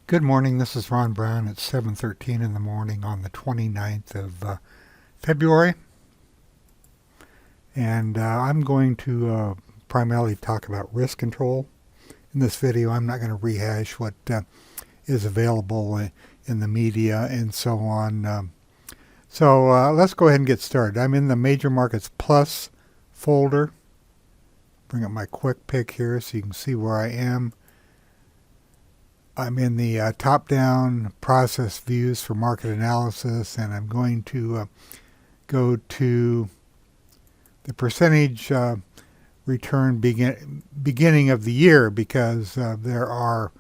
Good morning. This is Ron Brown. It's 7:13 in the morning on the 29th of February, and I'm going to primarily talk about risk control. In this video, I'm not going to rehash what is available in the media and so on. So let's go ahead and get started. I'm in the Major Markets Plus folder. Bring up my quick pick here so you can see where I am. I'm in the top-down process views for market analysis, and I'm going to go to the percentage return beginning of the year, because there are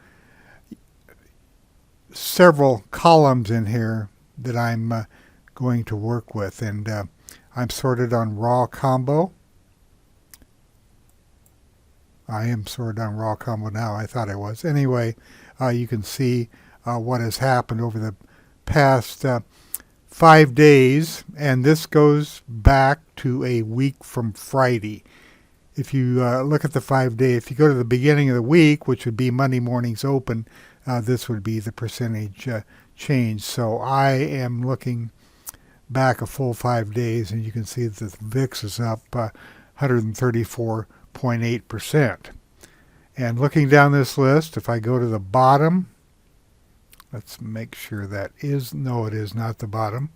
several columns in here that I'm going to work with, and I'm sorted on raw combo. I am sorted on raw combo now. I thought I was. Anyway, you can see what has happened over the past 5 days, and this goes back to a week from Friday. If you look at the 5 day, if you go to the beginning of the week, which would be Monday morning's open, this would be the percentage change. So I am looking back a full 5 days, and you can see that the VIX is up 134.8%. And looking down this list, if I go to the bottom, let's make sure that is, no, it is not the bottom.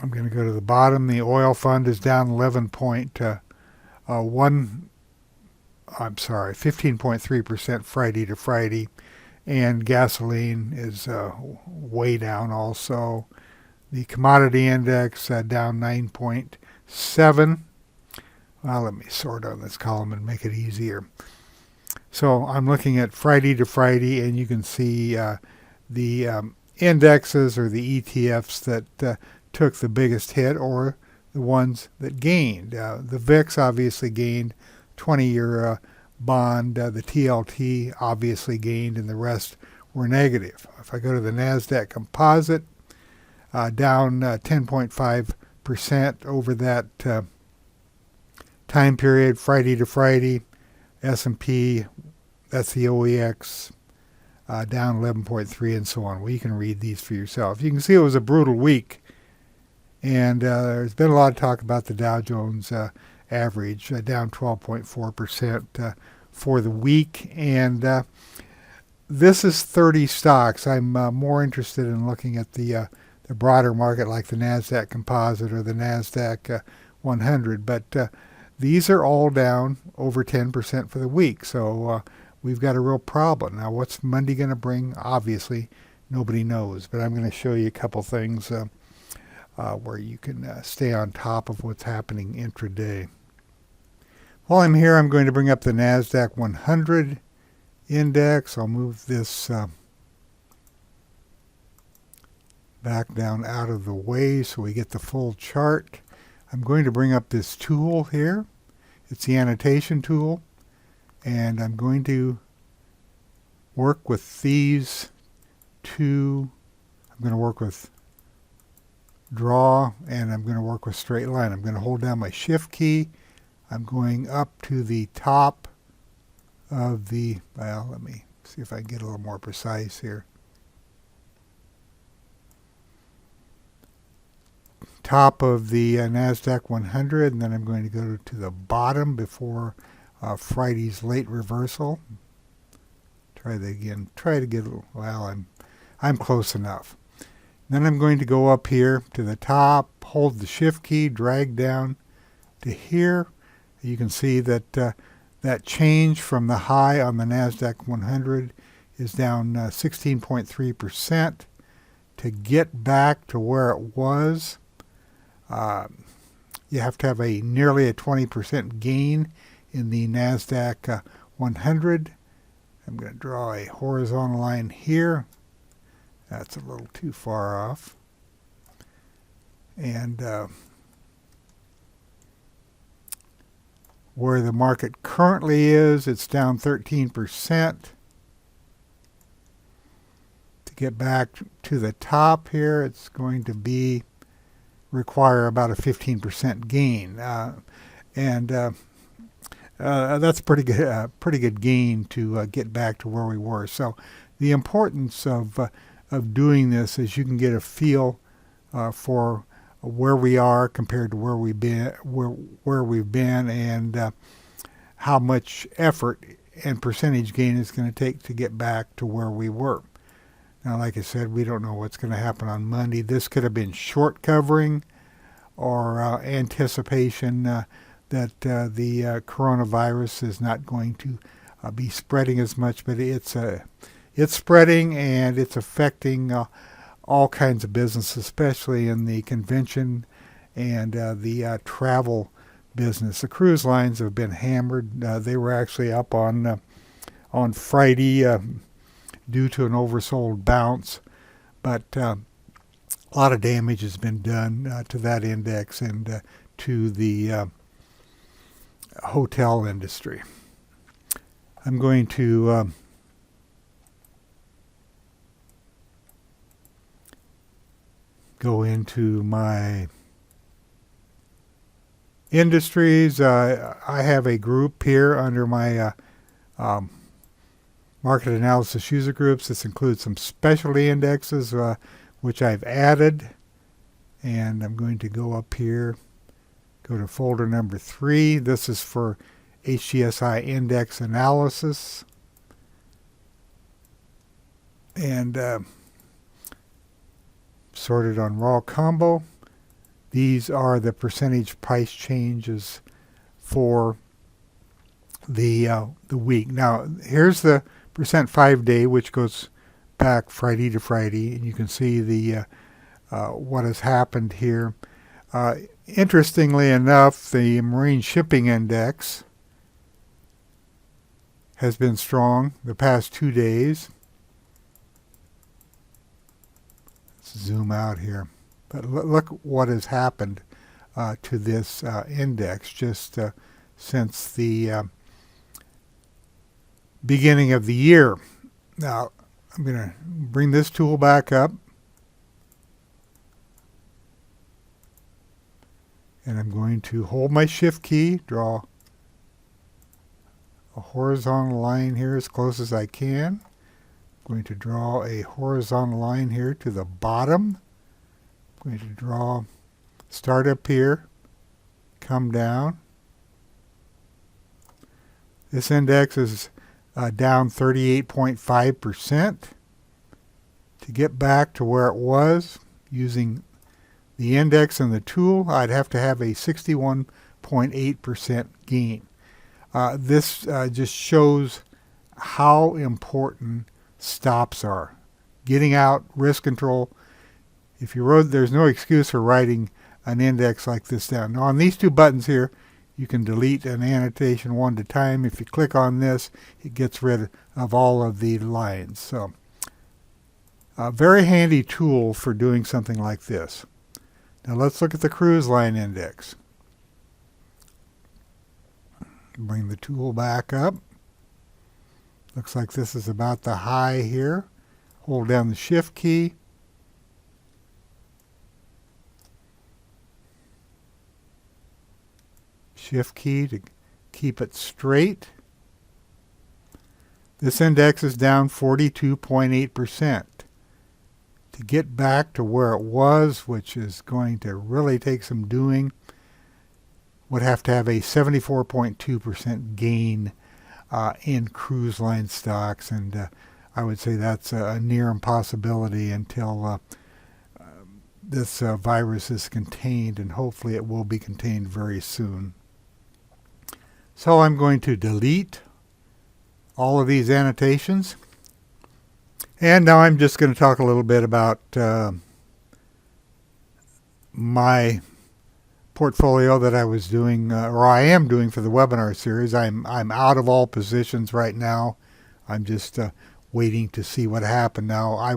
I'm going to go to the bottom. The oil fund is down 15.3% Friday to Friday. And gasoline is way down also. The commodity index down 9.7. Well, let me sort on this column and make it easier. So I'm looking at Friday to Friday, and you can see the indexes or the ETFs that took the biggest hit, or the ones that gained. The VIX obviously gained. 20-year bond, the TLT obviously gained, and the rest were negative. If I go to the NASDAQ composite, down 10.5% over that time period, Friday to Friday. S&P, that's the OEX, down 11.3, and so on. Well, you can read these for yourself. You can see it was a brutal week, and there's been a lot of talk about the Dow Jones average, down 12.4% for the week, and this is 30 stocks. I'm more interested in looking at the broader market, like the NASDAQ composite or the NASDAQ 100, but these are all down over 10% for the week, so we've got a real problem. Now, what's Monday going to bring? Obviously, nobody knows, but I'm going to show you a couple things where you can stay on top of what's happening intraday. While I'm here, I'm going to bring up the NASDAQ 100 index. I'll move this back down out of the way so we get the full chart. I'm going to bring up this tool here. It's the annotation tool, and I'm going to work with these two. I'm going to work with draw, and I'm going to work with straight line. I'm going to hold down my shift key. I'm going up to the top of the, well, let me see if I can get a little more precise here. Top of the NASDAQ 100, and then I'm going to go to the bottom before Friday's late reversal. Try that again. Try to get, well, I'm close enough. Then I'm going to go up here to the top, hold the shift key, drag down to here. You can see that that change from the high on the NASDAQ 100 is down 16.3%. To get back to where it was, you have to have nearly a 20% gain in the NASDAQ 100. I'm going to draw a horizontal line here. That's a little too far off. And where the market currently is, it's down 13%. To get back to the top here, it's going to require about a 15% gain. that's pretty good gain to get back to where we were. So the importance of doing this is you can get a feel for where we are compared to where we've been, and how much effort and percentage gain it's going to take to get back to where we were. Now, like I said, we don't know what's going to happen on Monday. This could have been short covering or anticipation that the coronavirus is not going to be spreading as much, but it's spreading, and it's affecting all kinds of business, especially in the convention and the travel business. The cruise lines have been hammered. They were actually up on Friday due to an oversold bounce, but a lot of damage has been done to that index and to the hotel industry. I'm going to go into my industries. I have a group here under my market analysis user groups. This includes some specialty indexes, which I've added. And I'm going to go up here, go to folder number 3. This is for HGSI index analysis. And sorted on raw combo. These are the percentage price changes for the week. Now, here's the percent 5-day, which goes back Friday to Friday, and you can see the what has happened here. Interestingly enough, the marine shipping index has been strong the past 2 days. Let's zoom out here. But look what has happened to this index just since the beginning of the year. Now, I'm going to bring this tool back up. And I'm going to hold my shift key, draw a horizontal line here as close as I can. I'm going to draw a horizontal line here to the bottom. I'm going to draw, start up here, come down. This index is down 38.5%. To get back to where it was using the index and the tool, I'd have to have a 61.8% gain. This just shows how important stops are. Getting out, risk control. If you wrote, there's no excuse for writing an index like this down. Now, on these two buttons here, you can delete an annotation one at a time. If you click on this, it gets rid of all of the lines. So, a very handy tool for doing something like this. Now let's look at the cruise line index. Bring the tool back up. Looks like this is about the high here. Hold down the shift key. Shift key to keep it straight. This index is down 42.8%. To get back to where it was, which is going to really take some doing, would have to have a 74.2% gain in cruise line stocks, and I would say that's a near impossibility until this virus is contained, and hopefully it will be contained very soon. So I'm going to delete all of these annotations. And now I'm just going to talk a little bit about my portfolio that I was doing, or I am doing for the webinar series. I'm out of all positions right now. I'm just waiting to see what happened. Now, I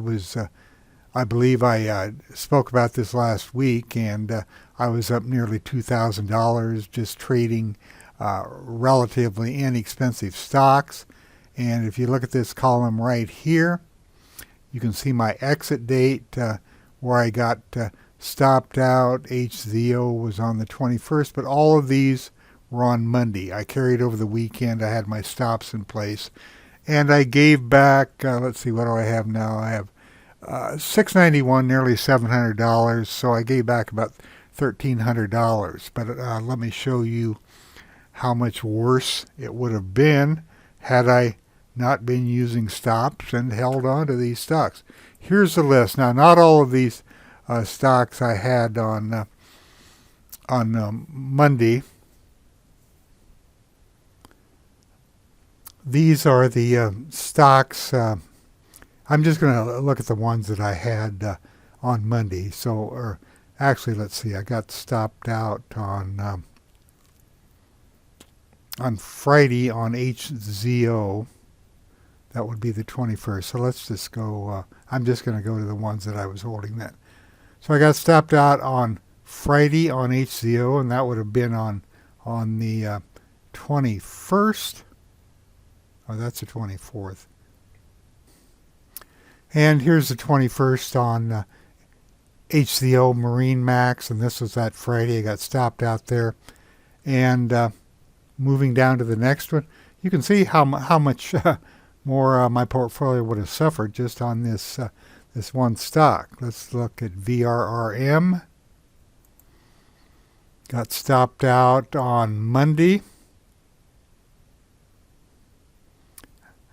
believe I spoke about this last week, and I was up nearly $2,000 just trading relatively inexpensive stocks. And if you look at this column right here, you can see my exit date where I got stopped out. HZO was on the 21st, but all of these were on Monday. I carried over the weekend. I had my stops in place, and I gave back. Let's see, what do I have now? I have $691, nearly $700. So I gave back about $1,300. But let me show you how much worse it would have been had I not been using stops and held on to these stocks. Here's the list. Now, not all of these stocks I had on Monday. These are the stocks. I'm just going to look at the ones that I had on Monday. So, or actually, let's see. I got stopped out on Friday on HZO. That would be the 21st. So let's just go. I'm just going to go to the ones that I was holding then. So I got stopped out on Friday on HZO, and that would have been on the 21st. Oh, that's the 24th. And here's the 21st on HZO Marine Max, and this was that Friday. I got stopped out there. And moving down to the next one, you can see how much more my portfolio would have suffered just on this one stock. Let's look at VRRM. Got stopped out on Monday.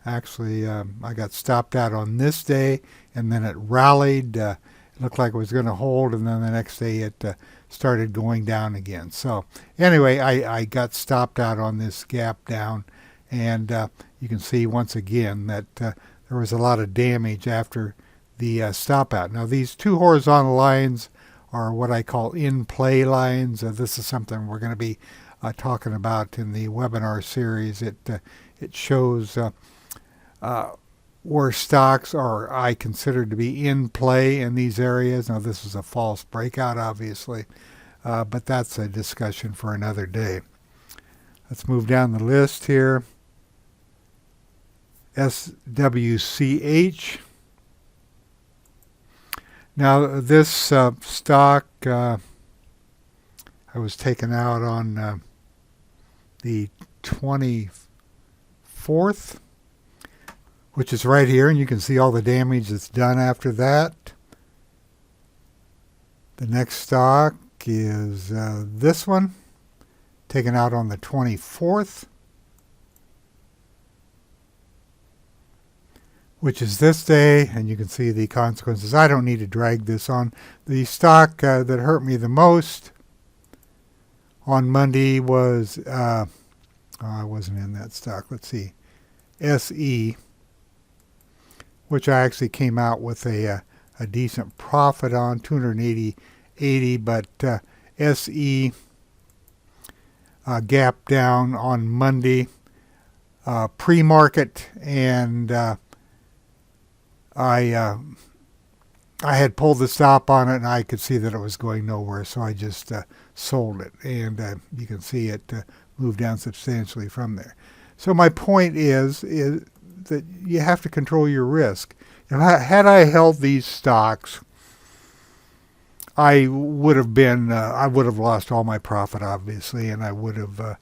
Actually, I got stopped out on this day, and then it rallied. It looked like it was going to hold, and then the next day it started going down again. So anyway, I got stopped out on this gap down, and you can see once again that there was a lot of damage after the stop out. Now, these two horizontal lines are what I call in-play lines. This is something we're going to be talking about in the webinar series. It shows where stocks are I consider to be in play in these areas. Now, this is a false breakout, obviously, but that's a discussion for another day. Let's move down the list here. SWCH. Now, this stock I was taken out on the 24th, which is right here, and you can see all the damage that's done after that. The next stock is this one, taken out on the 24th, which is this day, and you can see the consequences. I don't need to drag this on. The stock that hurt me the most on Monday was, I wasn't in that stock. Let's see, SE, which I actually came out with a decent profit on, 280.80, but SE gap down on Monday, pre-market, and I had pulled the stop on it, and I could see that it was going nowhere, so I just sold it, and you can see it moved down substantially from there. So my point is that you have to control your risk. Had I held these stocks, I would have lost all my profit, obviously, and I would have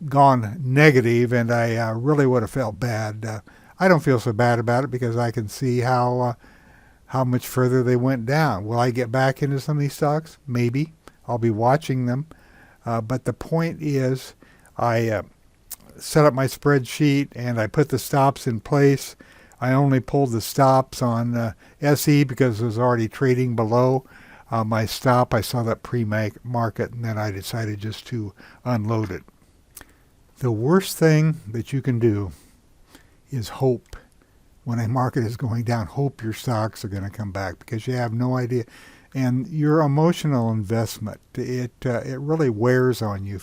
gone negative, and I really would have felt bad. I don't feel so bad about it because I can see how much further they went down. Will I get back into some of these stocks? Maybe. I'll be watching them. But the point is, I set up my spreadsheet and I put the stops in place. I only pulled the stops on SE because it was already trading below my stop. I saw that pre-market, and then I decided just to unload it. The worst thing that you can do is hope. When a market is going down, hope your stocks are going to come back, because you have no idea. And your emotional investment, it really wears on you.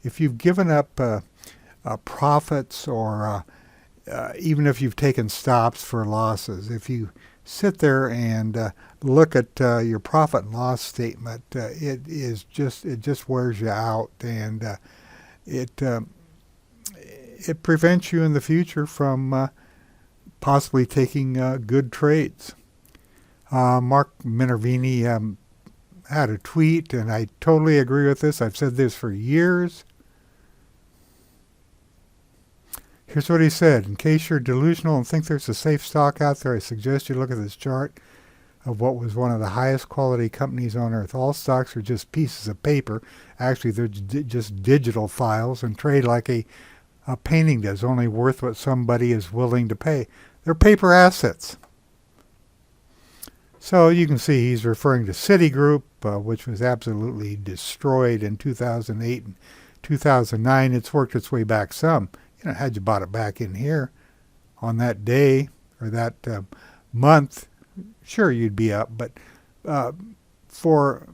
If you've given up profits, or even if you've taken stops for losses, if you sit there and look at your profit and loss statement, it just wears you out, and it prevents you in the future from possibly taking good trades. Mark Minervini had a tweet, and I totally agree with this. I've said this for years. Here's what he said. In case you're delusional and think there's a safe stock out there, I suggest you look at this chart of what was one of the highest quality companies on earth. All stocks are just pieces of paper. Actually, they're just digital files and trade like a painting does, only worth what somebody is willing to pay. They're paper assets. So you can see he's referring to Citigroup, which was absolutely destroyed in 2008 and 2009. It's worked its way back some. Had you bought it back in here on that day or that month, sure, you'd be up. But for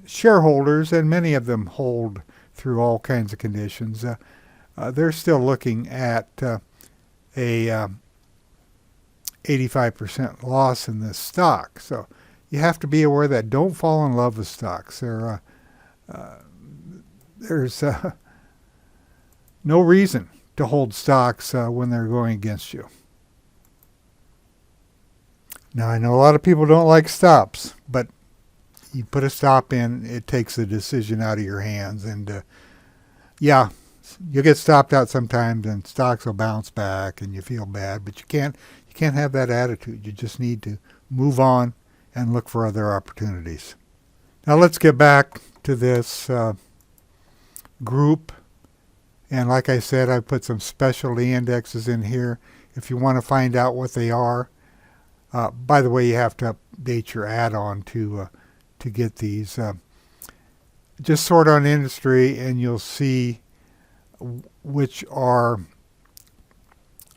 shareholders, and many of them hold through all kinds of conditions, they're still looking at a 85% loss in this stock. So you have to be aware of that. Don't fall in love with stocks. There's no reason to hold stocks when they're going against you. Now, I know a lot of people don't like stops, but you put a stop in, it takes the decision out of your hands. And yeah, you'll get stopped out sometimes, and stocks will bounce back, and you feel bad. But you can't have that attitude. You just need to move on and look for other opportunities. Now let's get back to this group. And like I said, I put some specialty indexes in here if you want to find out what they are. By the way, you have to update your add-on to get these. Just sort on industry, and you'll see which are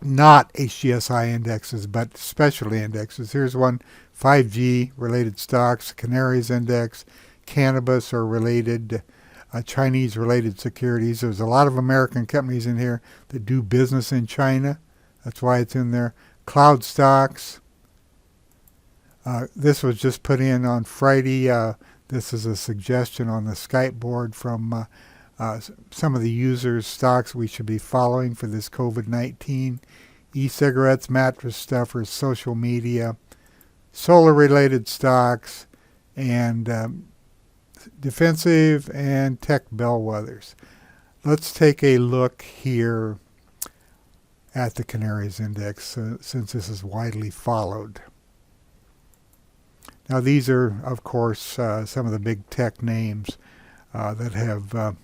not HGSI indexes, but specialty indexes. Here's one, 5G related stocks, Canaries Index, cannabis or related, Chinese related securities. There's a lot of American companies in here that do business in China. That's why it's in there. Cloud stocks. This was just put in on Friday. This is a suggestion on the Skype board from some of the users' stocks we should be following for this COVID-19. E-cigarettes, mattress stuffers, social media, solar-related stocks, and defensive and tech bellwethers. Let's take a look here at the Canaries Index since this is widely followed. Now these are, of course, some of the big tech names that have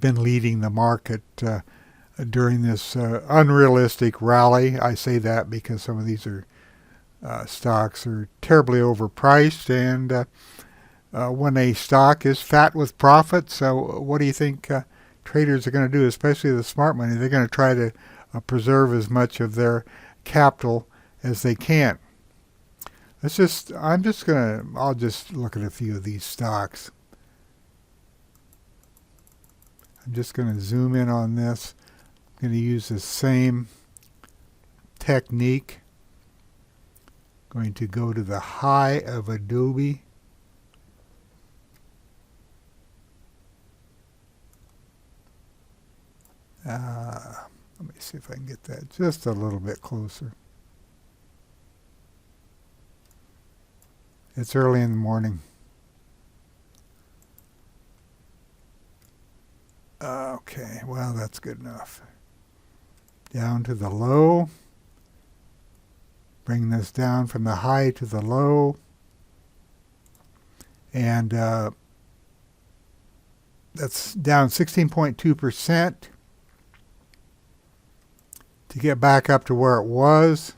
been leading the market during this unrealistic rally. I say that because some of these are stocks are terribly overpriced, and when a stock is fat with profit, so what do you think traders are going to do, especially the smart money? They're going to try to preserve as much of their capital as they can. I'll just look at a few of these stocks. I'm just going to zoom in on this. I'm going to use the same technique. Going to go to the high of Adobe. Let me see if I can get that just a little bit closer. It's early in the morning. Okay, well, that's good enough. Down to the low. Bring this down from the high to the low. And that's down 16.2%. To get back up to where it was,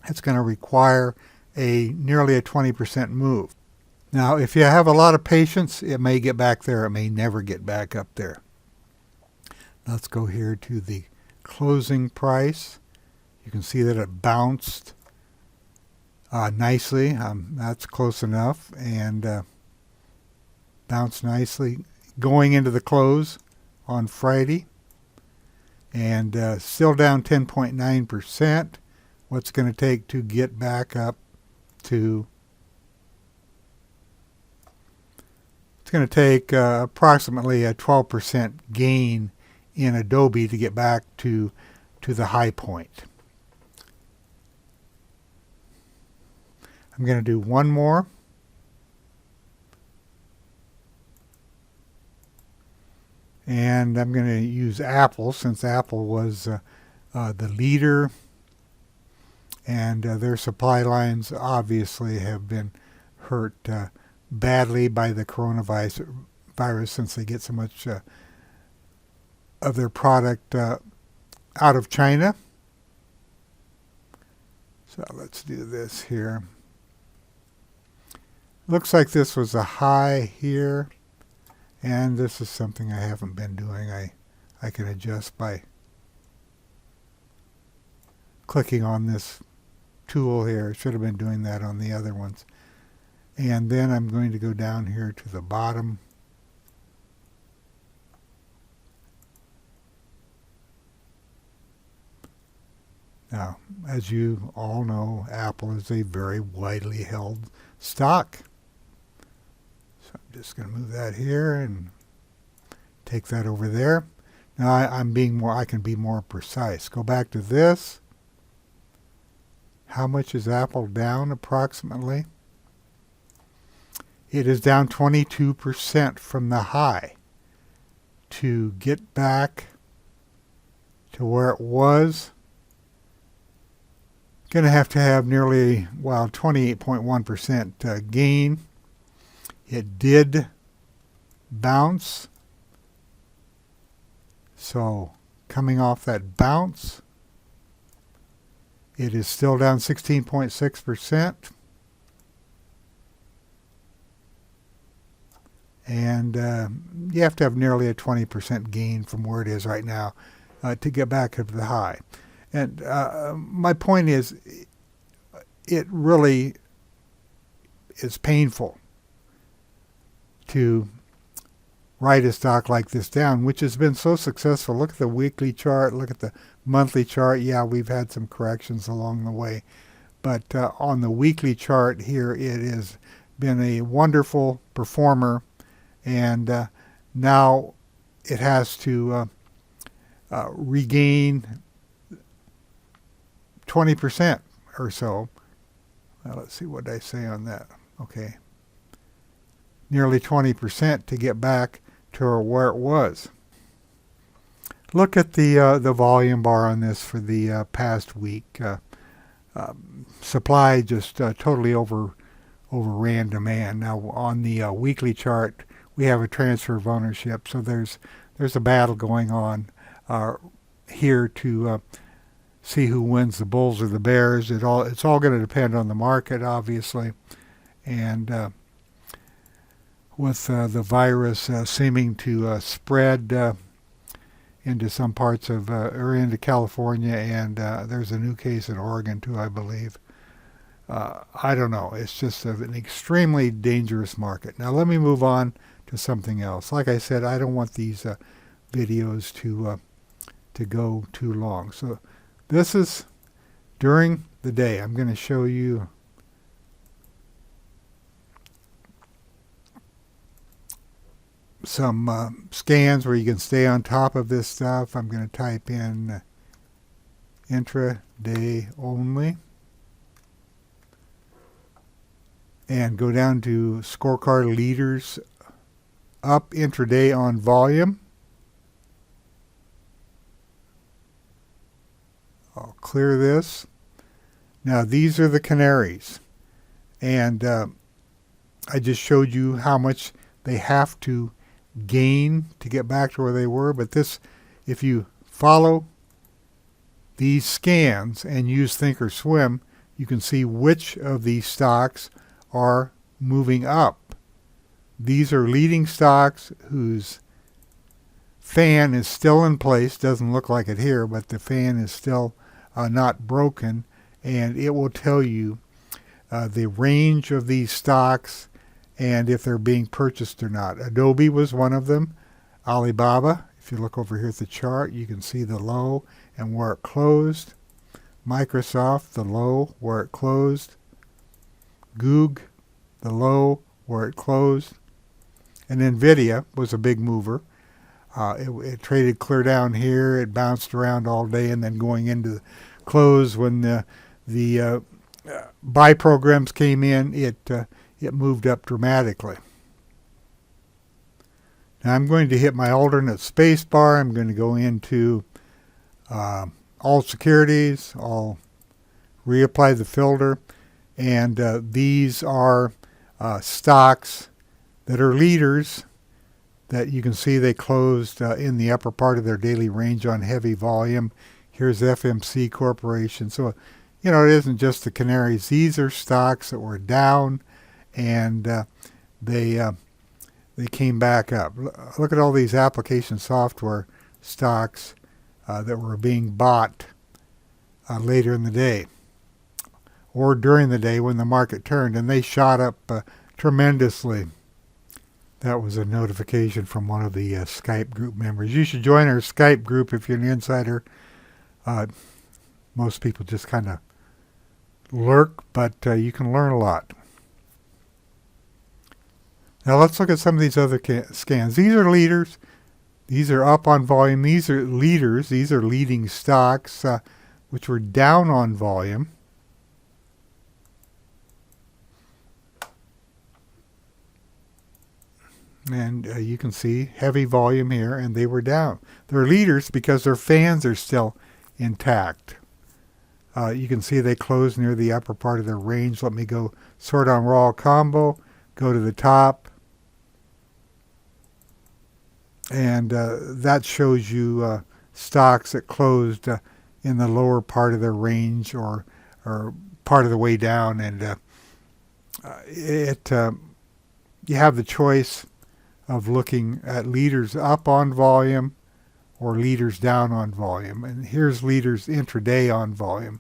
it's going to require nearly a 20% move. Now, if you have a lot of patience, it may get back there. It may never get back up there. Let's go here to the closing price. You can see that it bounced nicely. That's close enough. And bounced nicely going into the close on Friday. And still down 10.9%. What's going to take to get back up to... It's going to take approximately a 12% gain in Adobe to get back to the high point. I'm going to do one more. And I'm going to use Apple, since Apple was the leader, and their supply lines obviously have been hurt badly by the coronavirus, since they get so much of their product out of China. So let's do this here. Looks like this was a high here, and this is something I haven't been doing. I can adjust by clicking on this tool here. I should have been doing that on the other ones. And then I'm going to go down here to the bottom. Now, as you all know, Apple is a very widely held stock. So I'm just going to move that here and take that over there. Now I can be more precise. Go back to this. How much is Apple down approximately? It is down 22% from the high. To get back to where it was, going to have nearly, 28.1% gain. It did bounce. So coming off that bounce, it is still down 16.6%. And you have to have nearly a 20% gain from where it is right now to get back up to the high. And my point is, it really is painful to write a stock like this down, which has been so successful. Look at the weekly chart, look at the monthly chart. Yeah, we've had some corrections along the way. But on the weekly chart here, it has been a wonderful performer. And now it has to regain 20% or so. Well, let's see what I say on that. Okay. Nearly 20% to get back to where it was. Look at the volume bar on this for the past week. Supply just totally overran demand. Now on the weekly chart, we have a transfer of ownership, so there's a battle going on here to see who wins, the bulls or the bears. It's all going to depend on the market, obviously, and with the virus seeming to spread into some parts of or into California, and there's a new case in Oregon too, I believe. I don't know. It's just an extremely dangerous market. Now let me move on to something else. Like I said, I don't want these videos to go too long. So this is during the day. I'm going to show you some scans where you can stay on top of this stuff. I'm going to type in intraday only and go down to scorecard leaders, up intraday on volume. I'll clear this. Now these are the canaries, and I just showed you how much they have to gain to get back to where they were. But this, if you follow these scans and use Thinkorswim, you can see which of these stocks are moving up. These are leading stocks whose fan is still in place. Doesn't look like it here, but the fan is still not broken, and it will tell you the range of these stocks and if they're being purchased or not. Adobe was one of them. Alibaba, if you look over here at the chart, you can see the low and where it closed. Microsoft, the low, where it closed. Goog, the low, where it closed. And Nvidia was a big mover. It traded clear down here. It bounced around all day, and then going into the close when the buy programs came in, it moved up dramatically. Now I'm going to hit my alternate space bar. I'm going to go into all securities. I'll reapply the filter. And these are stocks that are leaders that you can see they closed in the upper part of their daily range on heavy volume. Here's FMC Corporation. So, it isn't just the canaries. These are stocks that were down, and they came back up. Look at all these application software stocks that were being bought later in the day or during the day when the market turned, and they shot up tremendously. That was a notification from one of the Skype group members. You should join our Skype group if you're an insider. Most people just kind of lurk, but you can learn a lot. Now let's look at some of these other scans. These are leaders. These are up on volume. These are leaders. These are leading stocks, which were down on volume. And you can see heavy volume here, and they were down. They're leaders because their fans are still intact. You can see they closed near the upper part of their range. Let me go sort on raw combo, go to the top, and that shows you stocks that closed in the lower part of their range or part of the way down. And you have the choice of looking at leaders up on volume or leaders down on volume. And here's leaders intraday on volume.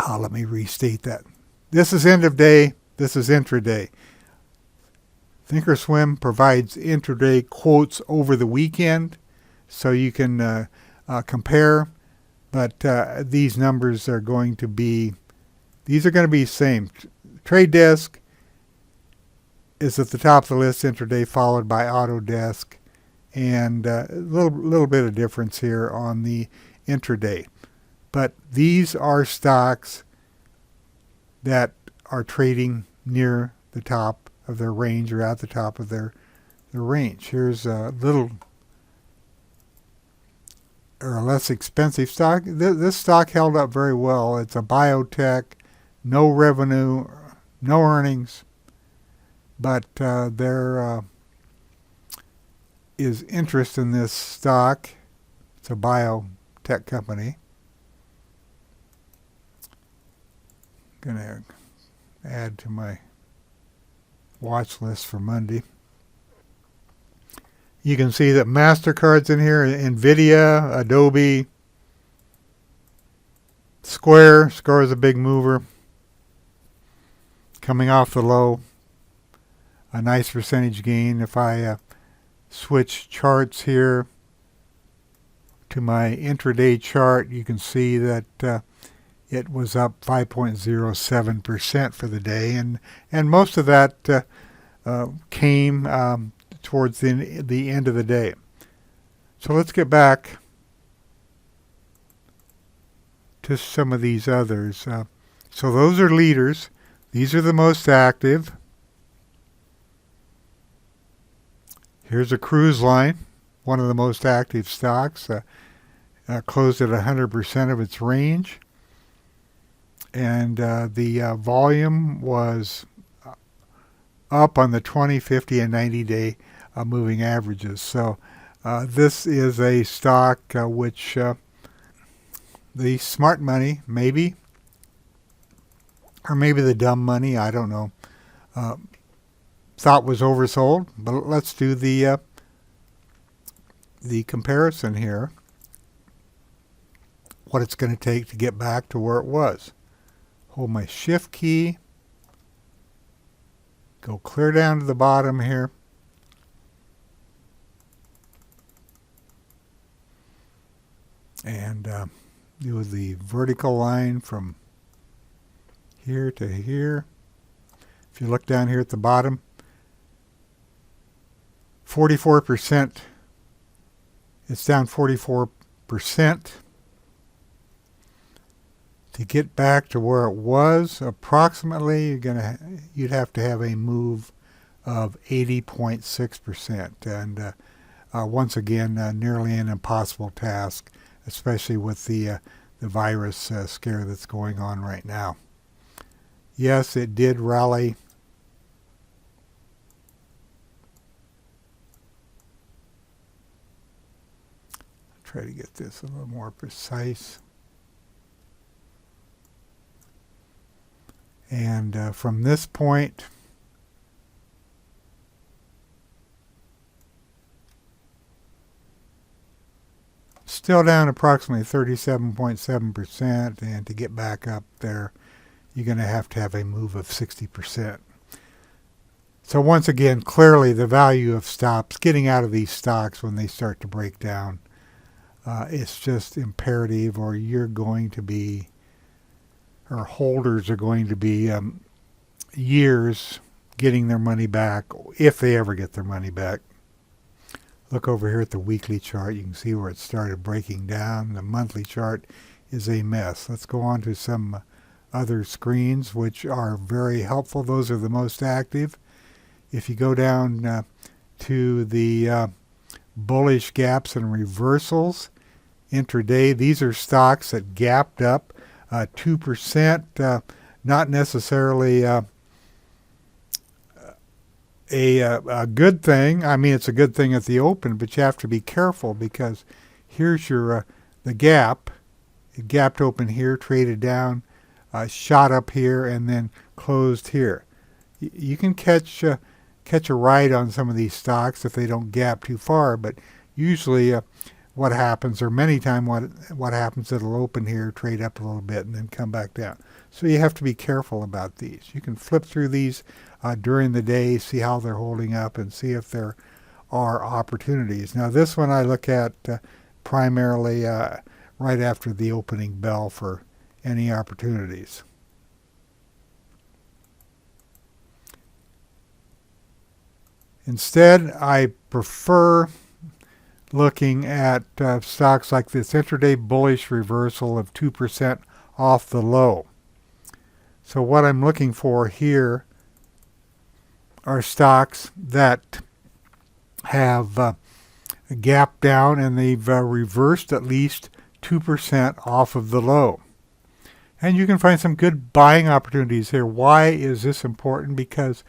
Let me restate that. This is end of day. This is intraday. Thinkorswim provides intraday quotes over the weekend, so you can compare. But these numbers are going to be the same. Trade Desk is at the top of the list intraday, followed by Autodesk, and a little bit of difference here on the intraday. But these are stocks that are trading near the top of their range or at the top of their range. Here's a little or a less expensive stock. This stock held up very well. It's a biotech, no revenue, no earnings, but there is interest in this stock. It's a biotech company. Going to add to my watch list for Monday. You can see that Mastercard's in here, Nvidia, Adobe, Square. Square is a big mover. Coming off the low. A nice percentage gain. If I switch charts here to my intraday chart, you can see that it was up 5.07% for the day, and most of that came towards the end of the day. So let's get back to some of these others. So those are leaders. These are the most active. Here's a cruise line, one of the most active stocks. Closed at 100% of its range. And the volume was up on the 20, 50, and 90-day moving averages. So this is a stock which the smart money, maybe, or maybe the dumb money, I don't know, thought was oversold. But let's do the comparison here, what it's going to take to get back to where it was. Hold my shift key, go clear down to the bottom here, and do the vertical line from here to here. If you look down here at the bottom, 44%, it's down 44%. To get back to where it was, approximately, you'd have to have a move of 80.6%. And once again, nearly an impossible task, especially with the virus scare that's going on right now. Yes, it did rally. Try to get this a little more precise. And from this point, still down approximately 37.7%, and to get back up there, you're going to have a move of 60%. So once again, clearly the value of stops, getting out of these stocks when they start to break down, it's just imperative, or you're going to be, or holders are going to be years getting their money back, if they ever get their money back. Look over here at the weekly chart. You can see where it started breaking down. The monthly chart is a mess. Let's go on to some other screens, which are very helpful. Those are the most active. If you go down to the bullish gaps and reversals, intraday, these are stocks that gapped up 2%. Not necessarily a good thing. I mean, it's a good thing at the open, but you have to be careful, because here's your the gap. It gapped open here, traded down, shot up here, and then closed here. You can catch a ride on some of these stocks if they don't gap too far, but usually what happens, or many times what happens, it'll open here, trade up a little bit, and then come back down. So you have to be careful about these. You can flip through these during the day, see how they're holding up, and see if there are opportunities. Now this one I look at primarily right after the opening bell for any opportunities. Instead, I prefer looking at stocks like this intraday bullish reversal of 2% off the low. So what I'm looking for here are stocks that have gapped down and they've reversed at least 2% off of the low. And you can find some good buying opportunities here. Why is this important? Because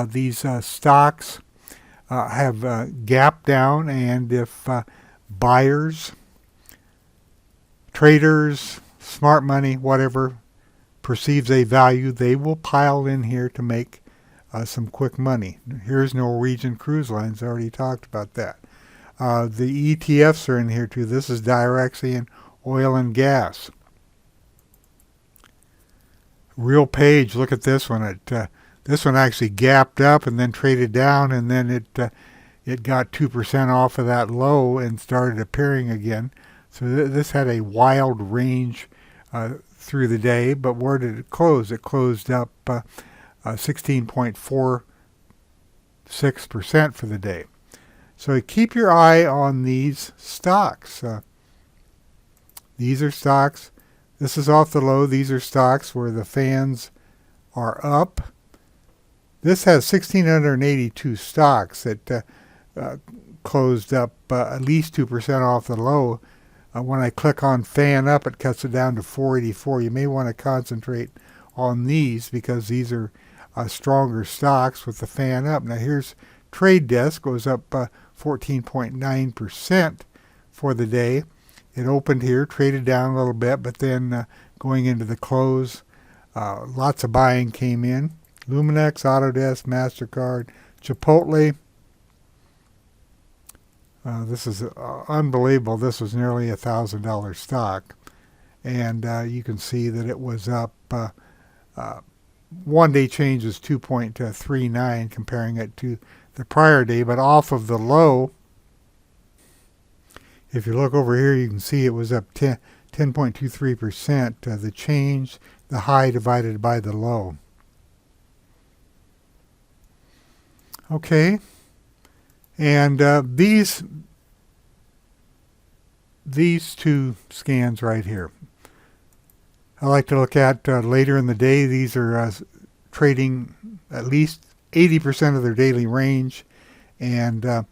these stocks have gapped down, and if buyers, traders, smart money, whatever, perceives a value, they will pile in here to make some quick money. Here's Norwegian Cruise Lines. I already talked about that. The ETFs are in here too. This is Direxion Oil and Gas. Real Page, look at this one. This one actually gapped up and then traded down, and then it got 2% off of that low and started appearing again. So this had a wild range through the day, but where did it close? It closed up 16.46% for the day. So keep your eye on these stocks. These are stocks. This is off the low. These are stocks where the fans are up. This has 1,682 stocks that closed up at least 2% off the low. When I click on fan up, it cuts it down to 484. You may want to concentrate on these because these are stronger stocks with the fan up. Now here's Trade Desk, goes up 14.9% for the day. It opened here, traded down a little bit, but then going into the close, lots of buying came in. Luminex, Autodesk, Mastercard, Chipotle. This is unbelievable. This was nearly $1,000 stock. And you can see that it was up. One day change is 2.39, comparing it to the prior day. But off of the low, if you look over here, you can see it was up 10.23%. The change, the high divided by the low. Okay, and these two scans right here. I like to look at later in the day. These are trading at least 80% of their daily range. And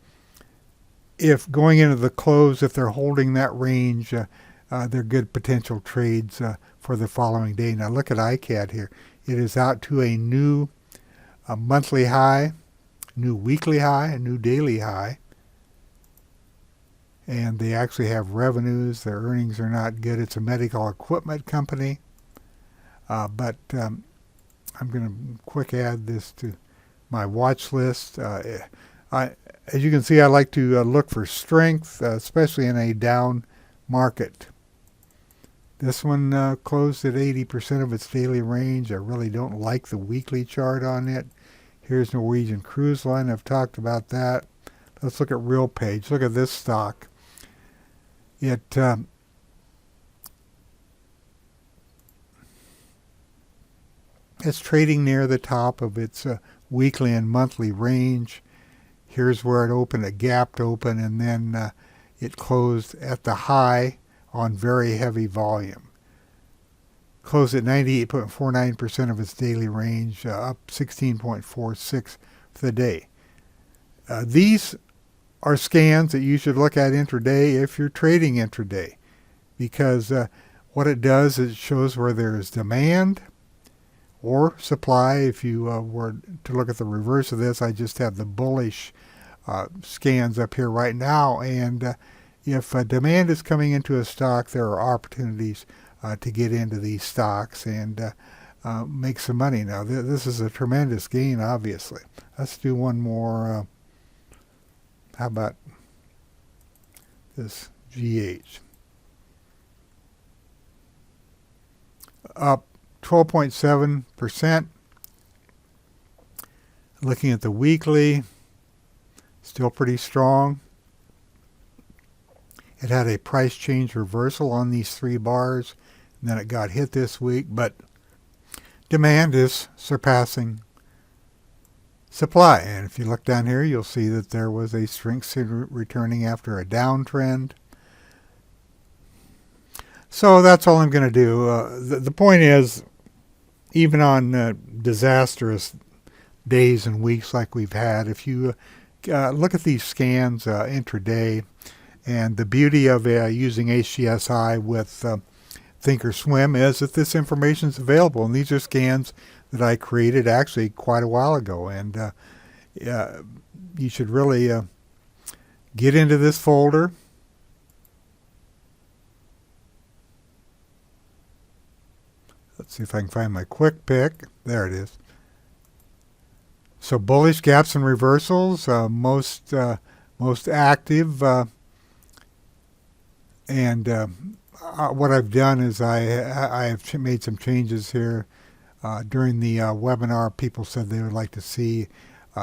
if going into the close, if they're holding that range, they're good potential trades for the following day. Now look at ICAD here. It is out to a new monthly high, new weekly high, a new daily high. And they actually have revenues. Their earnings are not good. It's a medical equipment company. But I'm going to quick add this to my watch list. As you can see, I like to look for strength, especially in a down market. This one closed at 80% of its daily range. I really don't like the weekly chart on it. Here's Norwegian Cruise Line. I've talked about that. Let's look at RealPage. Look at this stock. It's trading near the top of its weekly and monthly range. Here's where it opened, it gapped open, and then it closed at the high on very heavy volume. Closed at 98.49% of its daily range, up 16.46 for the day. These are scans that you should look at intraday if you're trading intraday, because what it does is it shows where there is demand or supply. If you were to look at the reverse of this, I just have the bullish scans up here right now, and if demand is coming into a stock, there are opportunities to get into these stocks and make some money. Now this is a tremendous gain, obviously. Let's do one more. How about this GH? Up 12.7%. Looking at the weekly, still pretty strong. It had a price change reversal on these three bars, and then it got hit this week, but demand is surpassing supply. And if you look down here, you'll see that there was a strength returning after a downtrend. So that's all I'm going to do. The point is, even on disastrous days and weeks like we've had, if you look at these scans intraday, and the beauty of using HGSI with Thinkorswim is that this information is available, and these are scans that I created actually quite a while ago, and you should really get into this folder. Let's see if I can find my quick pick. There it is. So bullish gaps and reversals, most active, and what I've done is I have made some changes here. During the webinar, people said they would like to see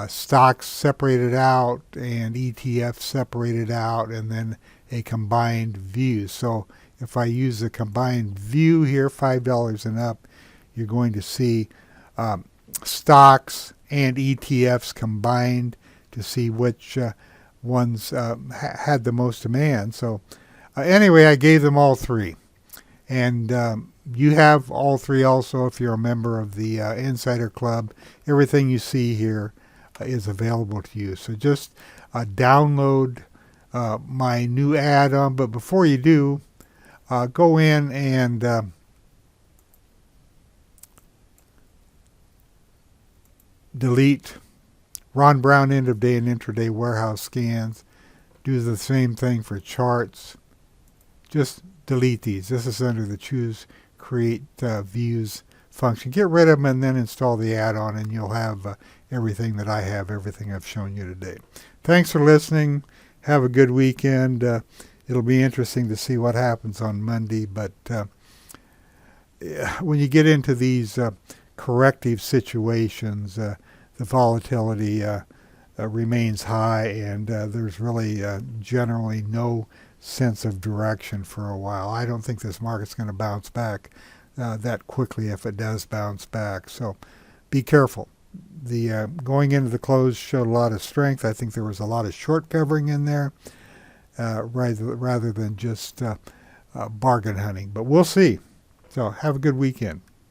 stocks separated out and ETFs separated out, and then a combined view. So if I use the combined view here, $5 and up, you're going to see stocks and ETFs combined to see which ones had the most demand. So anyway, I gave them all three. And you have all three also if you're a member of the Insider Club. Everything you see here is available to you. So just download my new add-on. But before you do, go in and delete Ron Brown end of day and intraday warehouse scans. Do the same thing for charts. Just delete these. This is under the choose create views function. Get rid of them and then install the add-on, and you'll have everything that I have, everything I've shown you today. Thanks for listening. Have a good weekend. It'll be interesting to see what happens on Monday, but when you get into these corrective situations, the volatility remains high, and there's really generally no sense of direction for a while. I don't think this market's going to bounce back that quickly if it does bounce back. So be careful. The going into the close showed a lot of strength. I think there was a lot of short covering in there rather than just bargain hunting. But we'll see. So have a good weekend.